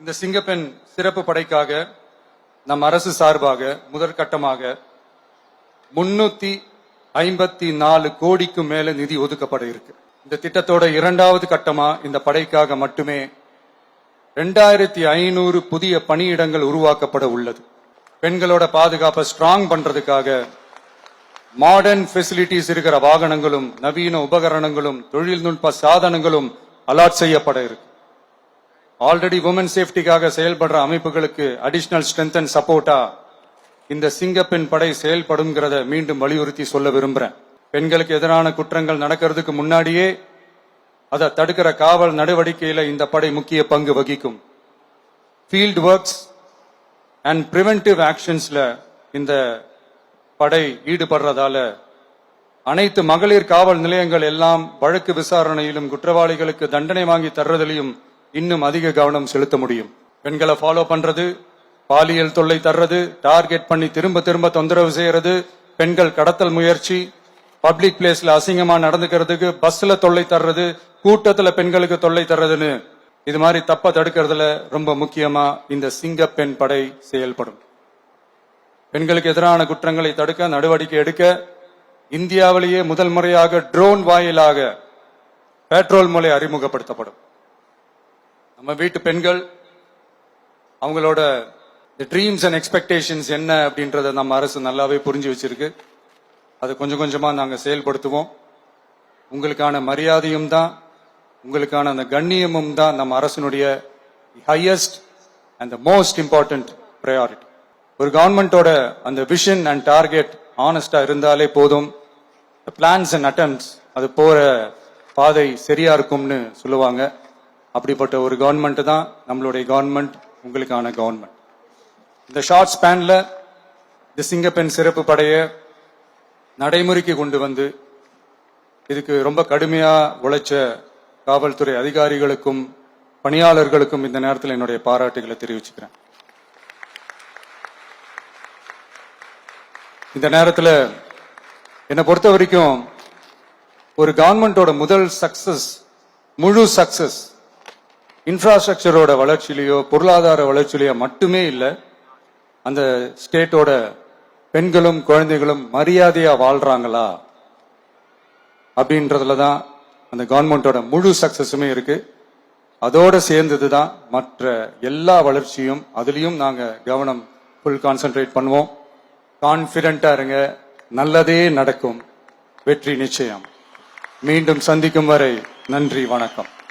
இந்த சிங்கப்பெண் சிறப்பு படைக்காக நம் அரசு சார்பாக முதற்கட்டமாக 354 கோடிக்கு மேல நிதி ஒதுக்கப்பட இருக்கு. இந்த திட்டத்தோட இரண்டாவது கட்டமா இந்த படைக்காக மட்டுமே 2500 புதிய பணியிடங்கள் உருவாக்கப்பட உள்ளது. பெண்களோட பாதுகாப்பை ஸ்ட்ராங் பண்றதுக்காக மாடர்ன் ஃபெசிலிட்டிஸ் இருக்கிற வாகனங்களும் நவீன உபகரணங்களும் தொழில்நுட்ப சாதனங்களும் அலாட் செய்யப்பட இருக்கு. ஆல்ரெடி உமன் சேஃப்டிக்காக செயல்படுற அமைப்புகளுக்கு அடிஷனல் ஸ்ட்ரென்த் அண்ட் சப்போர்ட்டா இந்த சிங்கப்பெண் படை செயல்படும்ங்கிறத மீண்டும் வலியுறுத்தி சொல்ல விரும்புறேன். பெண்களுக்கு எதிரான குற்றங்கள் நடக்கிறதுக்கு முன்னாடியே அதை தடுக்கிற காவல் நடவடிக்கையில இந்த படை முக்கிய பங்கு வகிக்கும். ஃபீல்ட் ஒர்க்ஸ் அண்ட் பிரிவென்டிவ் ஆக்ஷன்ஸ்ல இந்த படை ஈடுபடுறதால அனைத்து மகளிர் காவல் நிலையங்கள் எல்லாம் வழக்கு விசாரணையிலும் குற்றவாளிகளுக்கு தண்டனை வாங்கி தர்றதிலையும் இன்னும் அதிக கவனம் செலுத்த முடியும். பெண்களை ஃபாலோ பண்றது, பாலியல் தொல்லை தர்றது, டார்கெட் பண்ணி திரும்ப திரும்ப தொந்தரவு செய்யறது, பெண்கள் கடத்தல் முயற்சி, பப்ளிக் பிளேஸ்ல அசிங்கமா நடந்துக்கிறதுக்கு பஸ்ல தொல்லை தர்றது, கூட்டத்துல பெண்களுக்கு தொல்லை தர்றதுன்னு இது மாதிரி தப்ப தடுக்கிறதுல ரொம்ப முக்கியமா இந்த சிங்கப்பெண் படை செயல்படும். பெண்களுக்கு எதிரான குற்றங்களை தடுக்க நடவடிக்கை எடுக்க இந்தியாவிலேயே முதல் முறையாக ட்ரோன் வாயிலாக பெட்ரோல் முறை அறிமுகப்படுத்தப்படும். நம்ம வீட்டு பெண்கள் அவங்களோட ட்ரீம்ஸ் அண்ட் எக்ஸ்பெக்டேஷன்ஸ் என்ன அப்படின்றத நம்ம அரசு நல்லாவே புரிஞ்சு வச்சிருக்கு. அது கொஞ்சம் கொஞ்சமா நாங்க செயல்படுத்துவோம். உங்களுக்கான மரியாதையும் தான், உங்களுக்கான அந்த கண்ணியமும் தான் நம்ம அரசினுடைய highest and most important priority. ஒரு கவர்மெண்டோட அந்த விஷன் அண்ட் டார்கெட் ஆனஸ்டா இருந்தாலே போதும். பிளான்ஸ் அண்ட் அட்டெம்ப்ட்ஸ் அது போற பாதை சரியா இருக்கும்னு சொல்லுவாங்க. அப்படிப்பட்ட ஒரு கவர்மெண்ட் தான் நம்மளுடைய கவர்மெண்ட், உங்களுக்கான கவர்மெண்ட். இந்த ஷார்ட் ஸ்பேன்ல இந்த சிங்கப்பெண் சிறப்பு படையை நடைமுறைக்கு கொண்டு வந்து இதுக்கு ரொம்ப கடுமையா உழைச்ச காவல்துறை அதிகாரிகளுக்கும் பணியாளர்களுக்கும் இந்த நேரத்தில் என்னுடைய பாராட்டுகளை தெரிவிச்சுக்கிறேன். இந்த நேரத்தில் என்னை பொறுத்த வரைக்கும் ஒரு கவர்மெண்டோட முதல் சக்சஸ், முழு சக்சஸ் இன்ஃப்ராஸ்ட்ரக்சரோட வளர்ச்சியிலையோ பொருளாதார வளர்ச்சியிலையோ மட்டுமே இல்லை, அந்த ஸ்டேட்டோட பெண்களும் குழந்தைகளும் மரியாதையா வாழ்றாங்களா அப்படின்றதுல தான் அந்த கவர்மெண்டோட முழு சக்சஸுமே இருக்கு. அதோட சேர்ந்ததுதான் மற்ற எல்லா வளர்ச்சியும். அதுலயும் நாங்க கவனம் ஃபுல் கான்சென்ட்ரேட் பண்ணுவோம். கான்பிடென்டா இருங்க, நல்லதே நடக்கும், வெற்றி நிச்சயம். மீண்டும் சந்திக்கும் வரை நன்றி, வணக்கம்.